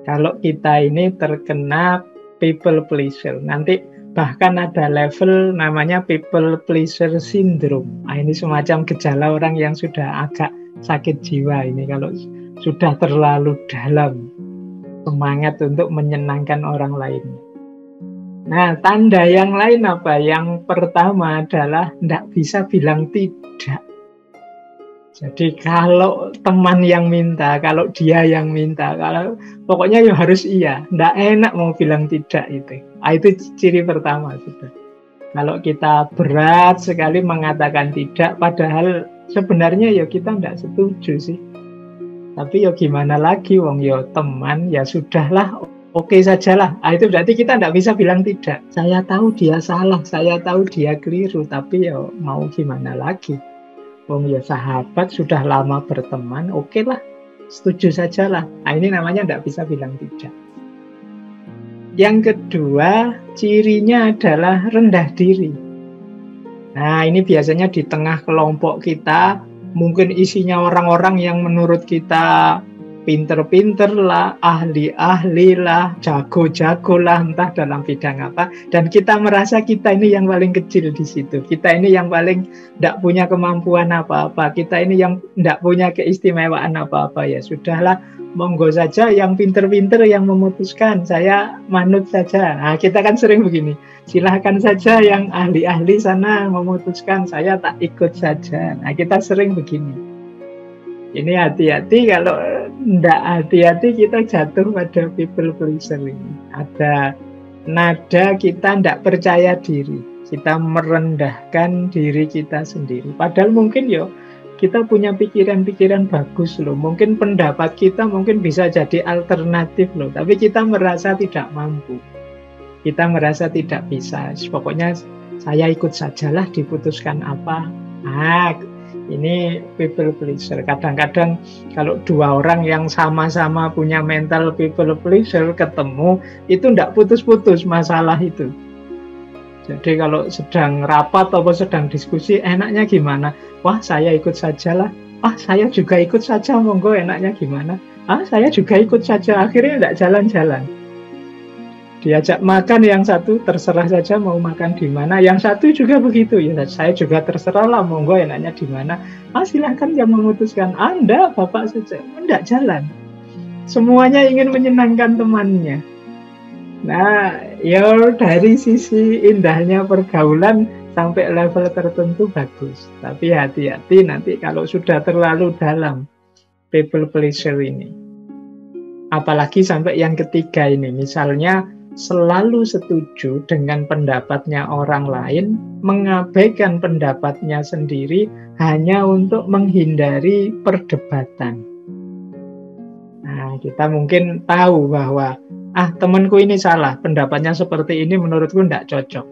Kalau kita ini terkena people pleaser, nanti bahkan ada level namanya people pleaser syndrome. Nah, ini semacam gejala orang yang sudah agak sakit jiwa ini kalau sudah terlalu dalam semangat untuk menyenangkan orang lain. Nah, tanda yang lain apa? Yang pertama adalah tidak bisa bilang tidak. Jadi kalau teman yang minta, kalau dia yang minta, kalau pokoknya ya harus iya. Nggak enak mau bilang tidak itu. Nah, itu ciri pertama sudah. Kalau kita berat sekali mengatakan tidak, padahal sebenarnya ya kita nggak setuju sih. Tapi ya gimana lagi, wong ya teman, ya sudahlah, oke sajalah. Nah, itu berarti kita nggak bisa bilang tidak. Saya tahu dia salah, saya tahu dia keliru, tapi ya mau gimana lagi. Wong ya sahabat, sudah lama berteman, oke lah, setuju sajalah. Nah, ini namanya tidak bisa bilang tidak. Yang kedua, cirinya adalah rendah diri. Nah, ini biasanya di tengah kelompok kita, mungkin isinya orang-orang yang menurut kita pinter-pinter lah, ahli-ahli lah, jago-jago lah, entah dalam bidang apa. Dan kita merasa kita ini yang paling kecil di situ. Kita ini yang paling tidak punya kemampuan apa-apa. Kita ini yang tidak punya keistimewaan apa-apa. Ya sudahlah, monggo saja yang pinter-pinter yang memutuskan. Saya manut saja. Nah, kita kan sering begini. Silahkan saja yang ahli-ahli sana memutuskan. Saya tak ikut saja. Nah, kita sering begini. Ini hati-hati, kalau tidak hati-hati kita jatuh pada people pleaser ini. Ada nada kita tidak percaya diri. Kita merendahkan diri kita sendiri. Padahal mungkin ya kita punya pikiran-pikiran bagus loh. Mungkin pendapat kita mungkin bisa jadi alternatif loh. Tapi kita merasa tidak mampu. Kita merasa tidak bisa. Pokoknya saya ikut sajalah, diputuskan apa. Ini people pleaser. Kadang-kadang kalau dua orang yang sama-sama punya mental people pleaser ketemu, itu tidak putus-putus masalah itu. Jadi kalau sedang rapat atau sedang diskusi, enaknya gimana? Wah, saya ikut sajalah. Saya juga ikut saja, monggo, enaknya gimana? Saya juga ikut saja. Akhirnya tidak jalan-jalan. Diajak makan yang satu, terserah saja mau makan di mana. Yang satu juga begitu, ya saya juga terserah lah, monggo enaknya di mana. Silahkan yang memutuskan. Anda, bapak saja. Tidak jalan. Semuanya ingin menyenangkan temannya. Nah, ya dari sisi indahnya pergaulan sampai level tertentu bagus. Tapi hati-hati nanti kalau sudah terlalu dalam people pleaser ini. Apalagi sampai yang ketiga ini, misalnya selalu setuju dengan pendapatnya orang lain, mengabaikan pendapatnya sendiri hanya untuk menghindari perdebatan. Nah, kita mungkin tahu bahwa temanku ini salah, pendapatnya seperti ini, menurutku tidak cocok.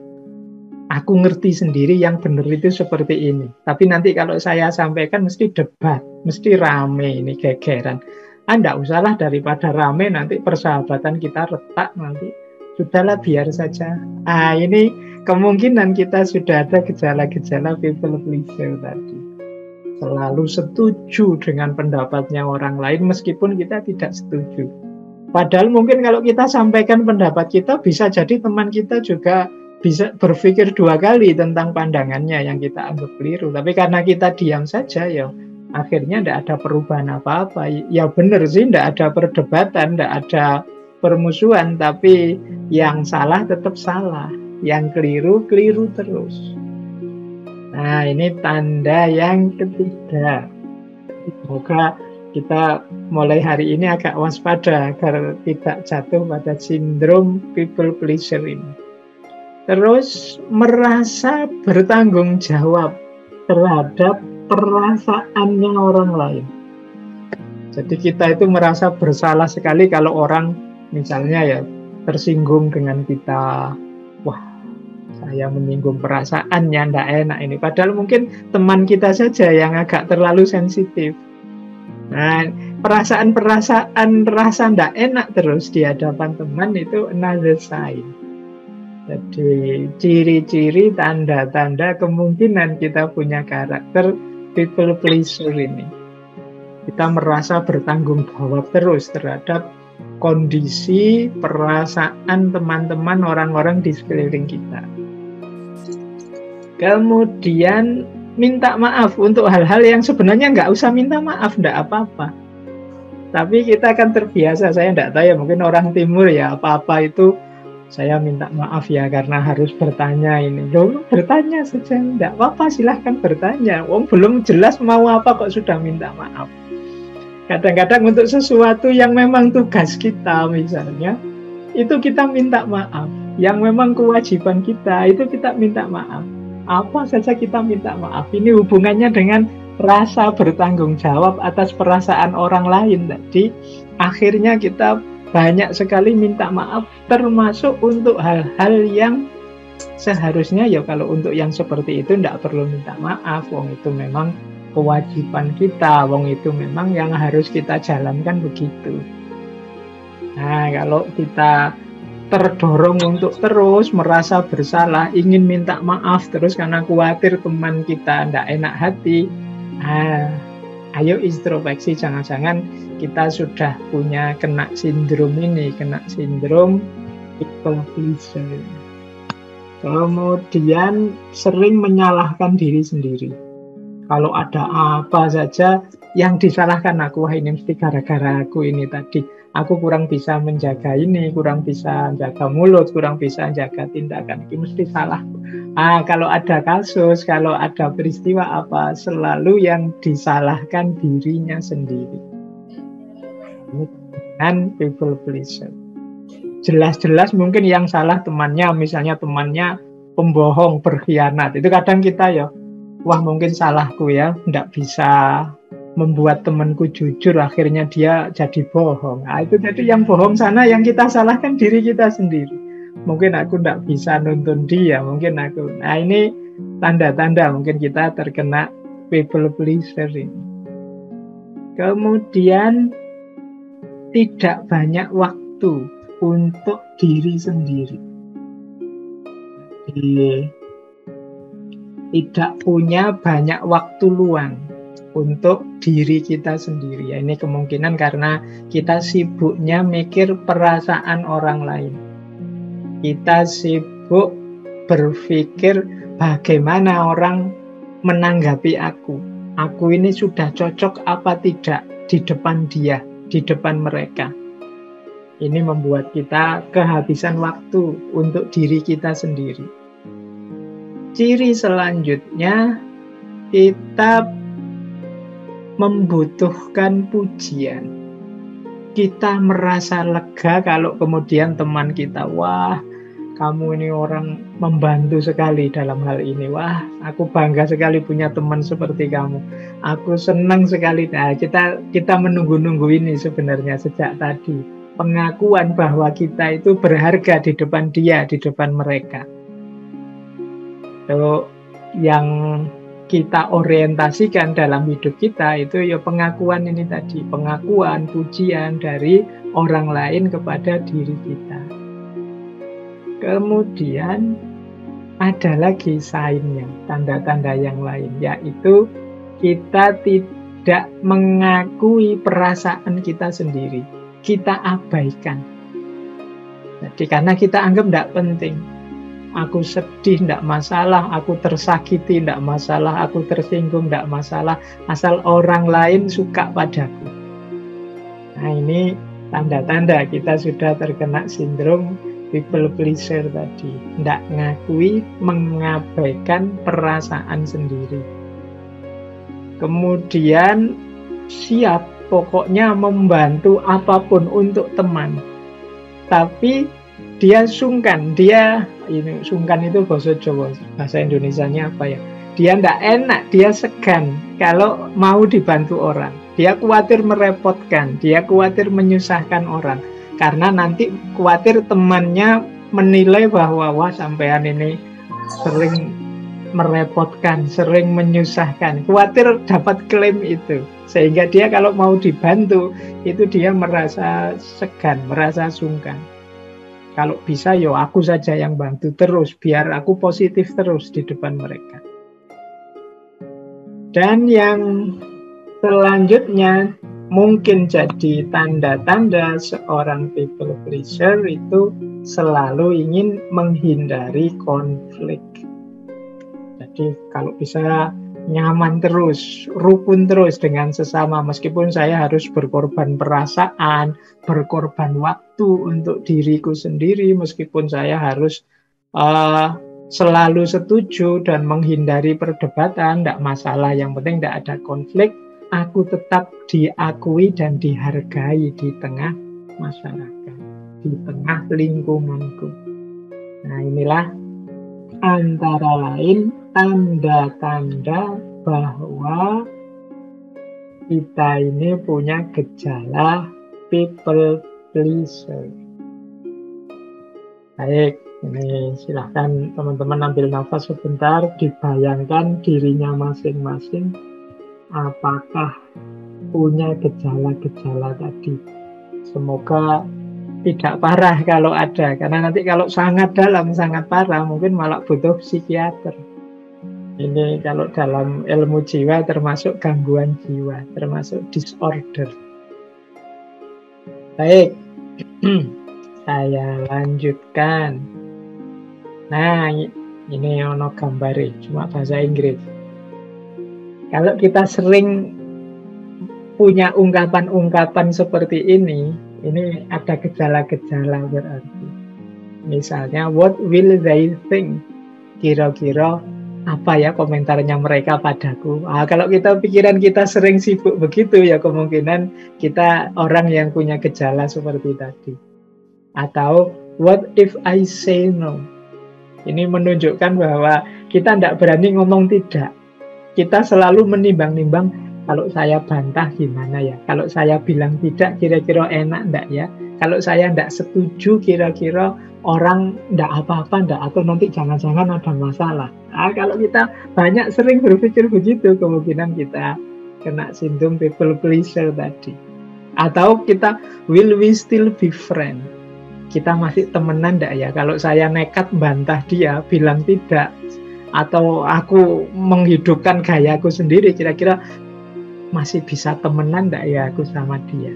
Aku ngerti sendiri yang benar itu seperti ini. Tapi nanti kalau saya sampaikan mesti debat, mesti rame ini, gegeran. Tidak usahlah, daripada rame nanti persahabatan kita retak nanti. Sudahlah, biar saja. Ini kemungkinan kita sudah ada gejala-gejala people pleaser tadi. Selalu setuju dengan pendapatnya orang lain meskipun kita tidak setuju. Padahal mungkin kalau kita sampaikan pendapat kita, bisa jadi teman kita juga bisa berpikir dua kali tentang pandangannya yang kita anggap keliru. Tapi karena kita diam saja, ya akhirnya tidak ada perubahan apa-apa. Ya benar sih, tidak ada perdebatan, tidak ada permusuhan, tapi yang salah tetap salah, yang keliru, keliru terus. Nah, ini tanda yang ketiga. Semoga kita mulai hari ini agak waspada agar tidak jatuh pada sindrom people pleaser ini. Terus merasa bertanggung jawab terhadap perasaannya orang lain. Jadi kita itu merasa bersalah sekali kalau orang misalnya ya tersinggung dengan kita. Wah, saya menyinggung perasaannya, tidak enak ini. Padahal mungkin teman kita saja yang agak terlalu sensitif. Nah, perasaan-perasaan rasa tidak enak terus di hadapan teman itu another sign. Jadi ciri-ciri, tanda-tanda kemungkinan kita punya karakter people pleaser ini. Kita merasa bertanggung jawab terus terhadap kondisi, perasaan teman-teman, orang-orang di sekeliling kita. Kemudian minta maaf untuk hal-hal yang sebenarnya nggak usah minta maaf, nggak apa-apa. Tapi kita akan terbiasa, saya nggak tahu ya, mungkin orang timur ya, apa-apa itu saya minta maaf ya karena harus bertanya ini. Loh, bertanya saja, nggak apa-apa, silahkan bertanya. Wong belum jelas mau apa kok sudah minta maaf. Kadang-kadang untuk sesuatu yang memang tugas kita misalnya, itu kita minta maaf. Yang memang kewajiban kita, itu kita minta maaf. Apa saja kita minta maaf. Ini hubungannya dengan rasa bertanggung jawab atas perasaan orang lain tadi. Akhirnya kita banyak sekali minta maaf, termasuk untuk hal-hal yang seharusnya ya kalau untuk yang seperti itu tidak perlu minta maaf. Wong itu memang kewajiban kita, wong itu memang yang harus kita jalankan begitu. Nah, kalau kita terdorong untuk terus merasa bersalah, ingin minta maaf terus karena khawatir teman kita tidak enak hati, ayo introspeksi, jangan-jangan kita sudah punya kena sindrom ini, kena sindrom people pleaser. Kemudian sering menyalahkan diri sendiri. Kalau ada apa saja yang disalahkan aku, wah ini mesti gara-gara aku ini tadi. Aku kurang bisa menjaga ini, kurang bisa jaga mulut, kurang bisa jaga tindakan. Ini mesti salah. Kalau ada kasus, kalau ada peristiwa apa, selalu yang disalahkan dirinya sendiri. Ini kan people pleaser. Jelas-jelas mungkin yang salah temannya, misalnya temannya pembohong, berkhianat. Itu kadang kita ya, wah mungkin salahku ya, tidak bisa membuat temanku jujur, akhirnya dia jadi bohong. Itu jadi yang bohong sana, yang kita salahkan diri kita sendiri. Mungkin aku tidak bisa nuntun dia, mungkin aku. Nah ini tanda-tanda mungkin kita terkena people pleaser ini. Kemudian tidak banyak waktu untuk diri sendiri. Tidak punya banyak waktu luang untuk diri kita sendiri. Ya, ini kemungkinan karena kita sibuknya mikir perasaan orang lain. Kita sibuk berpikir bagaimana orang menanggapi aku. Aku ini sudah cocok apa tidak di depan dia, di depan mereka. Ini membuat kita kehabisan waktu untuk diri kita sendiri. Ciri selanjutnya, kita membutuhkan pujian. Kita merasa lega kalau kemudian teman kita, wah kamu ini orang membantu sekali dalam hal ini. Wah, aku bangga sekali punya teman seperti kamu. Aku senang sekali. Nah, kita menunggu-nunggu ini sebenarnya sejak tadi. Pengakuan bahwa kita itu berharga di depan dia, di depan mereka. Itu yang kita orientasikan dalam hidup kita itu ya pengakuan ini tadi, pengakuan, pujian dari orang lain kepada diri kita. Kemudian ada lagi sign-nya, tanda-tanda yang lain, yaitu kita tidak mengakui perasaan kita sendiri, kita abaikan. Jadi karena kita anggap tidak penting. Aku sedih, tidak masalah. Aku tersakiti, tidak masalah. Aku tersinggung, tidak masalah. Asal orang lain suka padaku. Nah ini tanda-tanda kita sudah terkena sindrom people pleaser tadi. Tidak ngakui, mengabaikan perasaan sendiri. Kemudian siap, pokoknya membantu apapun untuk teman. Tapi dia sungkan, sungkan itu bahasa Jawa, bahasa Indonesianya apa ya? Dia tidak enak, dia segan kalau mau dibantu orang. Dia khawatir merepotkan, dia khawatir menyusahkan orang. Karena nanti khawatir temannya menilai bahwa wah sampean ini sering merepotkan, sering menyusahkan. Khawatir dapat klaim itu. Sehingga dia kalau mau dibantu, itu dia merasa segan, merasa sungkan. Kalau bisa, yo aku saja yang bantu terus, biar aku positif terus di depan mereka. Dan yang selanjutnya, mungkin jadi tanda-tanda seorang people pleaser itu selalu ingin menghindari konflik. Jadi kalau bisa nyaman terus, rukun terus dengan sesama, meskipun saya harus berkorban perasaan, berkorban waktu untuk diriku sendiri, meskipun saya harus selalu setuju dan menghindari perdebatan, tidak masalah, yang penting tidak ada konflik, aku tetap diakui dan dihargai di tengah masyarakat, di tengah lingkunganku. Nah, inilah antara lain tanda-tanda bahwa kita ini punya gejala people pleaser. Baik, ini silahkan teman-teman ambil nafas sebentar, dibayangkan dirinya masing-masing apakah punya gejala-gejala tadi. Semoga tidak parah kalau ada, karena nanti kalau sangat dalam, sangat parah, mungkin malah butuh psikiater. Ini kalau dalam ilmu jiwa termasuk gangguan jiwa, termasuk disorder. Baik, saya lanjutkan. Nah, ini ono gambare, cuma bahasa Inggris. Kalau kita sering punya ungkapan-ungkapan seperti ini ada gejala-gejala berarti. Misalnya, what will they think? Kira-kira apa ya komentarnya mereka padaku? Kalau pikiran kita sering sibuk begitu, ya kemungkinan kita orang yang punya gejala seperti tadi. Atau, what if I say no? Ini menunjukkan bahwa kita tidak berani ngomong tidak. Kita selalu menimbang-nimbang, kalau saya bantah gimana ya? Kalau saya bilang tidak, kira-kira enak enggak ya? Kalau saya enggak setuju, kira-kira orang enggak apa-apa enggak? Atau nanti jangan-jangan ada masalah. Kalau kita banyak sering berpikir begitu, kemungkinan kita kena sindrom people pleaser tadi. Atau kita, will we still be friends? Kita masih temenan enggak ya? Kalau saya nekat bantah dia, bilang tidak, atau aku menghidupkan gayaku sendiri, kira-kira masih bisa temenan enggak ya aku sama dia?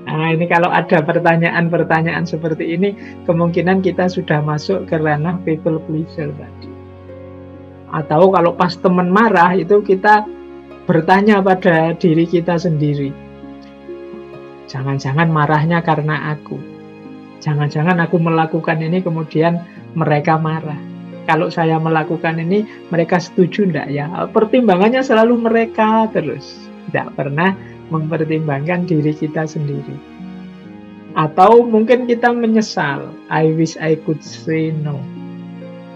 Nah, ini kalau ada pertanyaan-pertanyaan seperti ini, kemungkinan kita sudah masuk ke ranah people pleaser tadi. Atau kalau pas teman marah, itu kita bertanya pada diri kita sendiri, jangan-jangan marahnya karena aku. Jangan-jangan aku melakukan ini kemudian mereka marah. Kalau saya melakukan ini, mereka setuju enggak ya? Pertimbangannya selalu mereka terus. Tidak pernah mempertimbangkan diri kita sendiri. Atau mungkin kita menyesal, I wish I could say no.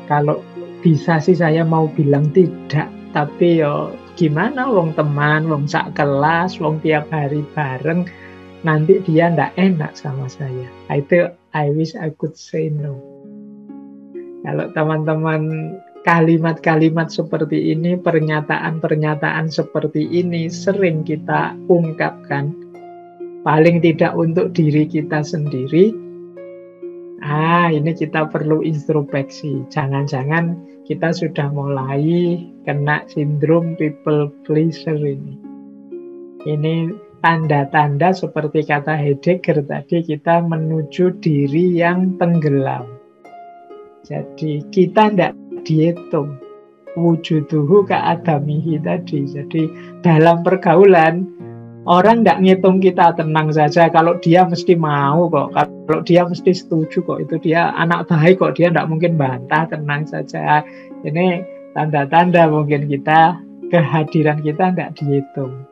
Kalau bisa sih saya mau bilang tidak, tapi gimana, wong teman, wong sak kelas, wong tiap hari bareng, nanti dia ndak enak sama saya. Itu I wish I could say no. Kalau teman-teman kalimat-kalimat seperti ini, pernyataan-pernyataan seperti ini sering kita ungkapkan, paling tidak untuk diri kita sendiri, ini kita perlu introspeksi. Jangan-jangan kita sudah mulai kena sindrom people pleaser ini. Ini tanda-tanda seperti kata Heidegger tadi, kita menuju diri yang tenggelam. Jadi kita tidak dihitung, wujuduhu ka'adamihi tadi. Jadi dalam pergaulan, orang tidak ngitung kita, tenang saja, kalau dia mesti mau kok, kalau dia mesti setuju kok, itu dia anak baik kok, dia tidak mungkin bantah, tenang saja. Ini tanda-tanda mungkin kita, kehadiran kita tidak dihitung.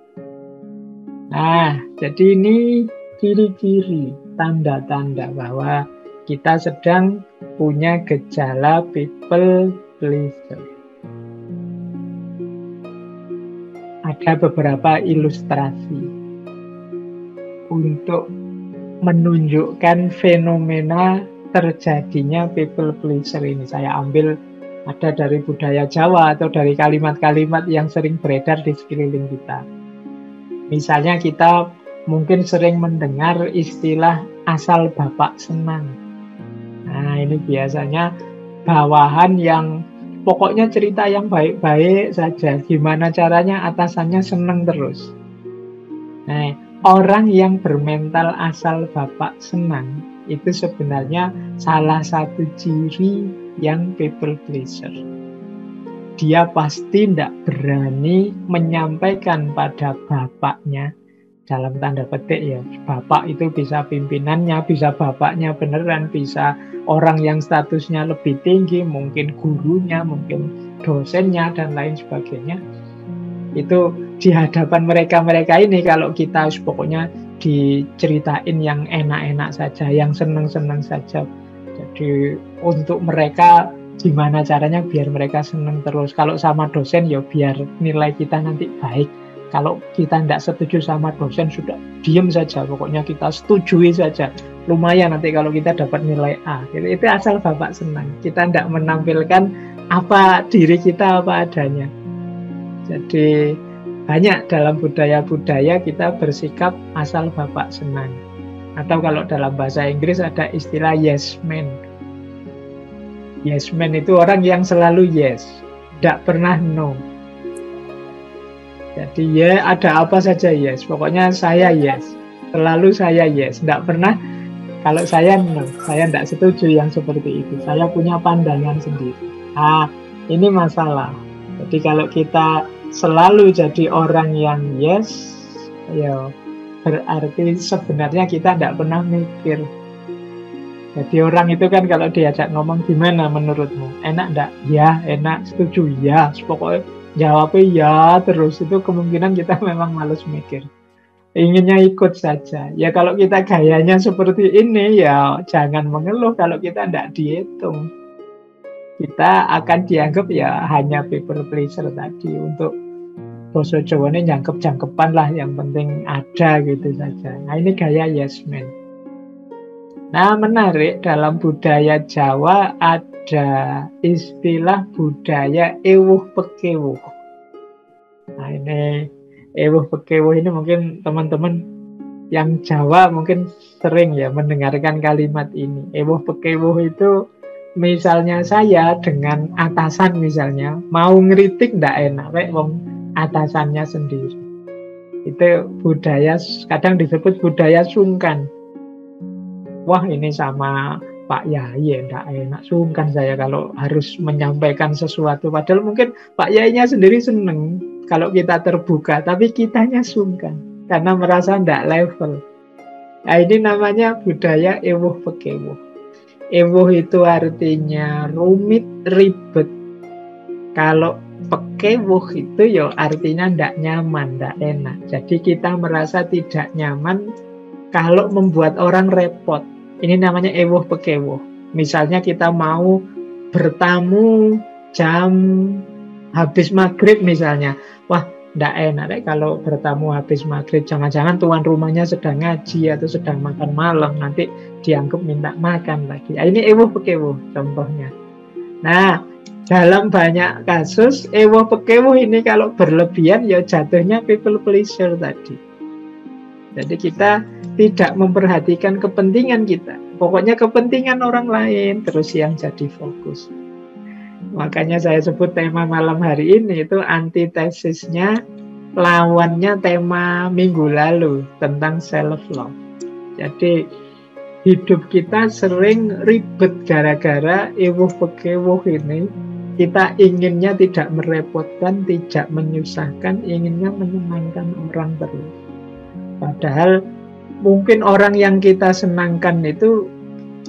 Nah, jadi ini ciri-ciri, tanda-tanda bahwa kita sedang punya gejala people pleaser. Ada beberapa ilustrasi untuk menunjukkan fenomena terjadinya people pleaser ini. Saya ambil ada dari budaya Jawa atau dari kalimat-kalimat yang sering beredar di sekeliling kita. Misalnya kita mungkin sering mendengar istilah asal bapak senang. Nah, ini biasanya bawahan yang pokoknya cerita yang baik-baik saja. Gimana caranya atasannya senang terus. Nah, orang yang bermental asal bapak senang itu sebenarnya salah satu ciri yang people pleaser. Dia pasti tidak berani menyampaikan pada bapaknya, dalam tanda petik ya, bapak itu bisa pimpinannya, bisa bapaknya beneran, bisa orang yang statusnya lebih tinggi, mungkin gurunya, mungkin dosennya, dan lain sebagainya. Itu di hadapan mereka-mereka ini, kalau kita pokoknya diceritain yang enak-enak saja, yang seneng-seneng saja. Jadi untuk mereka gimana caranya biar mereka seneng terus. Kalau sama dosen ya biar nilai kita nanti baik. Kalau kita tidak setuju sama dosen, sudah diem saja, pokoknya kita setujui saja. Lumayan nanti kalau kita dapat nilai A. Itu asal bapak senang. Kita tidak menampilkan apa diri kita apa adanya. Jadi banyak dalam budaya-budaya kita bersikap asal bapak senang. Atau kalau dalam bahasa Inggris ada istilah yes man. Yes man itu orang yang selalu yes, tidak pernah no. Jadi ya ada apa saja yes, pokoknya saya yes, selalu saya yes, tidak pernah kalau saya no, saya tidak setuju yang seperti itu, saya punya pandangan sendiri. Ini masalah. Jadi kalau kita selalu jadi orang yang yes, ya berarti sebenarnya kita tidak pernah mikir. Jadi orang itu kan kalau diajak ngomong gimana menurutmu? Enak enggak? Ya, enak, setuju, ya. Pokoknya jawabnya ya terus. Itu kemungkinan kita memang malas mikir. Inginnya ikut saja. Ya kalau kita gayanya seperti ini, ya jangan mengeluh kalau kita enggak dihitung. Kita akan dianggap ya hanya people pleaser tadi. Untuk basa Jawa ini jangkep-jangkepan lah, yang penting ada gitu saja. Nah ini gaya yes man. Nah, menarik, dalam budaya Jawa ada istilah budaya ewuh pekewuh. Nah, ini ewuh pekewuh ini mungkin teman-teman yang Jawa mungkin sering ya mendengarkan kalimat ini. Ewuh pekewuh itu misalnya saya dengan atasan misalnya mau ngeritik ndak enak, wong atasannya sendiri. Itu budaya, kadang disebut budaya sungkan. Wah ini sama Pak Yai enggak enak, sungkan saya kalau harus menyampaikan sesuatu. Padahal mungkin Pak Yainya sendiri seneng kalau kita terbuka, tapi kitanya sungkan karena merasa enggak level. Nah ini namanya budaya ewuh pekewuh. Ewuh itu artinya rumit, ribet. Kalau pekewuh itu ya artinya enggak nyaman, enggak enak. Jadi kita merasa tidak nyaman kalau membuat orang repot. Ini namanya ewuh pekewuh. Misalnya kita mau bertamu jam habis maghrib misalnya. Wah, ndak enak kalau bertamu habis maghrib. Jangan-jangan tuan rumahnya sedang ngaji atau sedang makan malam. Nanti dianggap minta makan lagi. Ini ewuh pekewuh contohnya. Nah, dalam banyak kasus ewuh pekewuh ini kalau berlebihan ya jatuhnya people pleaser tadi. Jadi kita tidak memperhatikan kepentingan kita. Pokoknya kepentingan orang lain terus yang jadi fokus. Makanya saya sebut tema malam hari ini itu antitesisnya, lawannya tema minggu lalu tentang self-love. Jadi hidup kita sering ribet gara-gara ewuh pekewuh ini. Kita inginnya tidak merepotkan, tidak menyusahkan, inginnya menyenangkan orang terus. Padahal mungkin orang yang kita senangkan itu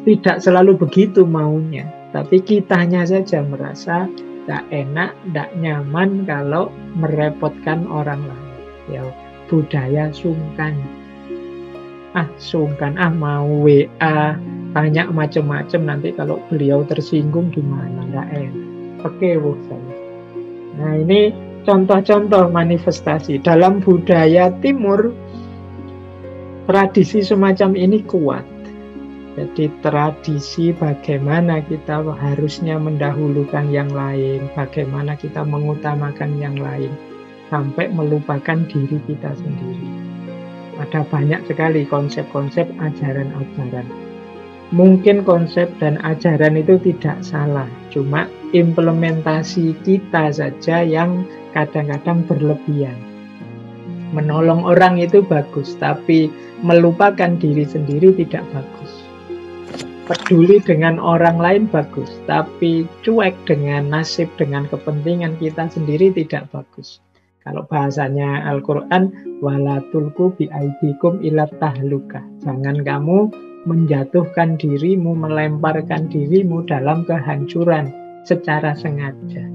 tidak selalu begitu maunya. Tapi kitanya saja merasa tidak enak, tidak nyaman kalau merepotkan orang lain. Ya, budaya sungkan. Sungkan, mau WA, tanya macam-macam, nanti kalau beliau tersinggung gimana, tidak enak. Pekewuh saya. Nah ini contoh-contoh manifestasi. Dalam budaya timur, tradisi semacam ini kuat. Jadi tradisi bagaimana kita harusnya mendahulukan yang lain, bagaimana kita mengutamakan yang lain, sampai melupakan diri kita sendiri. Ada banyak sekali konsep-konsep ajaran-ajaran. Mungkin konsep dan ajaran itu tidak salah, cuma implementasi kita saja yang kadang-kadang berlebihan. Menolong orang itu bagus, tapi melupakan diri sendiri tidak bagus. Peduli dengan orang lain bagus, tapi cuek dengan nasib, dengan kepentingan kita sendiri tidak bagus. Kalau bahasanya Al-Quran, wala tulqu biaidikum ila tahluka. Jangan kamu menjatuhkan dirimu, melemparkan dirimu dalam kehancuran secara sengaja.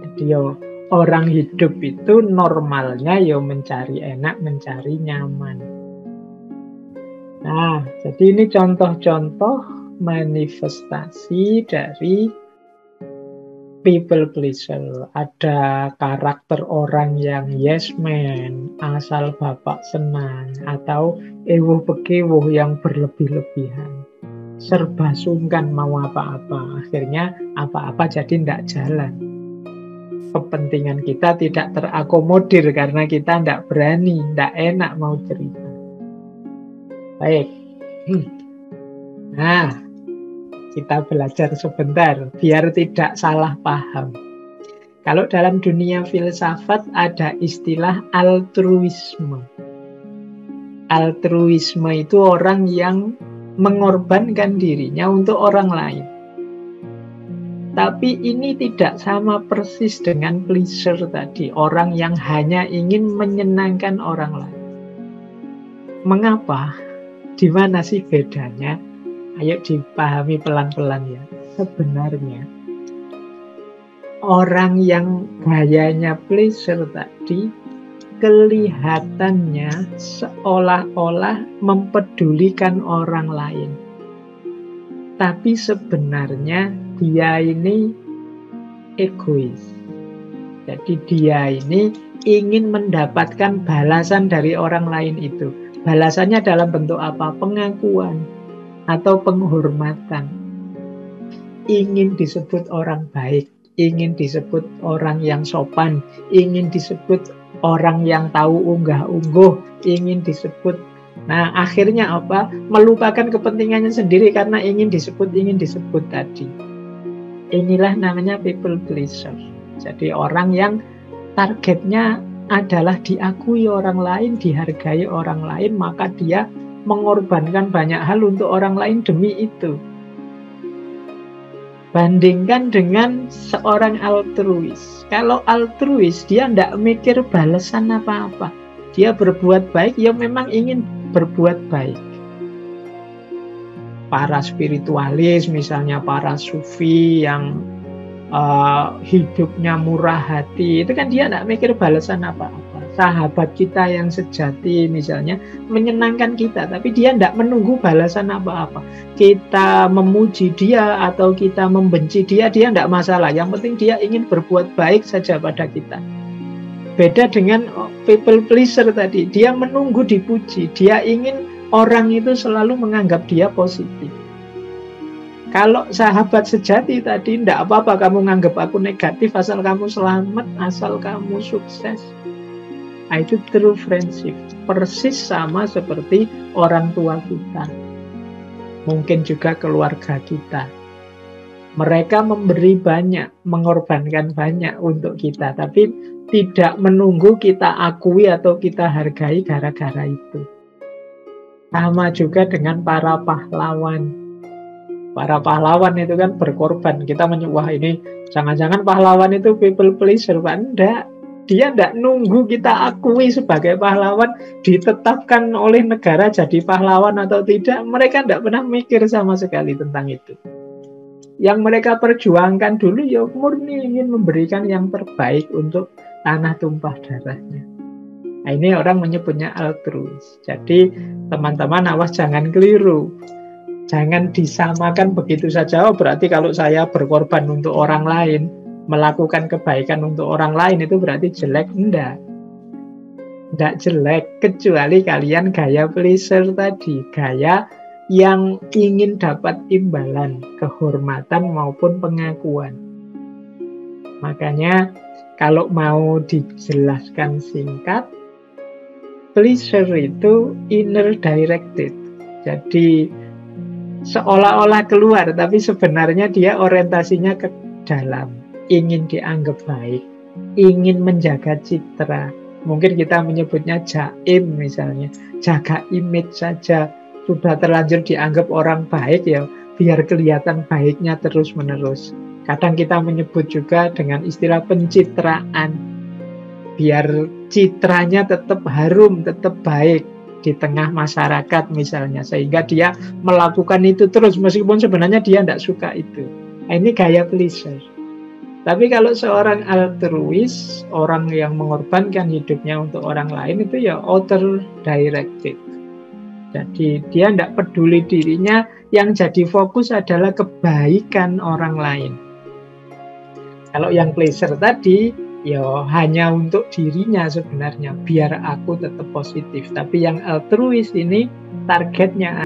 Jadi orang hidup itu normalnya mencari enak, mencari nyaman. Nah, jadi ini contoh-contoh manifestasi dari people pleaser. Ada karakter orang yang yes man, asal bapak senang, atau ewuh pekewuh yang berlebih-lebihan. Serba sungkan mau apa-apa, akhirnya apa-apa jadi tidak jalan. Kepentingan kita tidak terakomodir karena kita tidak berani, tidak enak mau cerita. Baik. Nah, kita belajar sebentar biar tidak salah paham. Kalau dalam dunia filsafat ada istilah altruisme. Altruisme itu orang yang mengorbankan dirinya untuk orang lain. Tapi ini tidak sama persis dengan pleasure tadi, orang yang hanya ingin menyenangkan orang lain. Mengapa? Di mana sih bedanya? Ayo dipahami pelan-pelan ya. Sebenarnya orang yang gayanya pleasure tadi kelihatannya seolah-olah mempedulikan orang lain. Tapi sebenarnya dia ini egois. Jadi dia ini ingin mendapatkan balasan dari orang lain itu. Balasannya dalam bentuk apa? Pengakuan atau penghormatan. Ingin disebut orang baik, ingin disebut orang yang sopan, ingin disebut orang yang tahu unggah-ungguh, ingin disebut. Nah, akhirnya apa? Melupakan kepentingannya sendiri karena ingin disebut tadi. Inilah namanya people pleaser. Jadi orang yang targetnya adalah diakui orang lain, dihargai orang lain, maka dia mengorbankan banyak hal untuk orang lain demi itu. Bandingkan dengan seorang altruis. Kalau altruis, dia tidak mikir balasan apa-apa. Dia berbuat baik, ya memang ingin berbuat baik. Para spiritualis, misalnya para sufi yang hidupnya murah hati, itu kan dia tidak mikir balasan apa-apa. Sahabat kita yang sejati misalnya menyenangkan kita, tapi dia tidak menunggu balasan apa-apa. Kita memuji dia atau kita membenci dia, dia tidak masalah. Yang penting dia ingin berbuat baik saja pada kita. Beda dengan people pleaser tadi, dia menunggu dipuji, dia ingin orang itu selalu menganggap dia positif. Kalau sahabat sejati tadi, tidak apa-apa kamu menganggap aku negatif, asal kamu selamat, asal kamu sukses. Nah, itu true friendship. Persis sama seperti orang tua kita. Mungkin juga keluarga kita. Mereka memberi banyak, mengorbankan banyak untuk kita, tapi tidak menunggu kita akui atau kita hargai gara-gara itu. Sama juga dengan para pahlawan. Para pahlawan itu kan berkorban. Kita wah ini jangan-jangan pahlawan itu people pleaser, Pak. Enggak. Dia tidak nunggu kita akui sebagai pahlawan, ditetapkan oleh negara jadi pahlawan atau tidak. Mereka tidak pernah mikir sama sekali tentang itu. Yang mereka perjuangkan dulu ya murni ingin memberikan yang terbaik untuk tanah tumpah darahnya. Nah, ini orang menyebutnya altruis. Jadi teman-teman awas jangan keliru. Jangan disamakan begitu saja. Oh, berarti kalau saya berkorban untuk orang lain, melakukan kebaikan untuk orang lain itu berarti jelek. Enggak jelek, kecuali kalian gaya pleaser tadi, gaya yang ingin dapat imbalan, kehormatan maupun pengakuan. Makanya kalau mau dijelaskan singkat, pleasure itu inner directed. Jadi seolah-olah keluar, tapi sebenarnya dia orientasinya ke dalam. Ingin dianggap baik, ingin menjaga citra, Mungkin kita menyebutnya jaim misalnya, jaga image saja. Sudah terlanjur dianggap orang baik ya, biar kelihatan baiknya terus-menerus. Kadang kita menyebut juga dengan istilah pencitraan, biar citranya tetap harum, tetap baik di tengah masyarakat misalnya, sehingga dia melakukan itu terus meskipun sebenarnya dia tidak suka itu. Nah, ini gaya pleaser. Tapi kalau seorang altruis, orang yang mengorbankan hidupnya untuk orang lain, itu ya outer directed. Jadi dia tidak peduli dirinya, yang jadi fokus adalah kebaikan orang lain. Kalau yang pleaser tadi, ya hanya untuk dirinya sebenarnya, biar aku tetap positif. Tapi yang altruis ini targetnya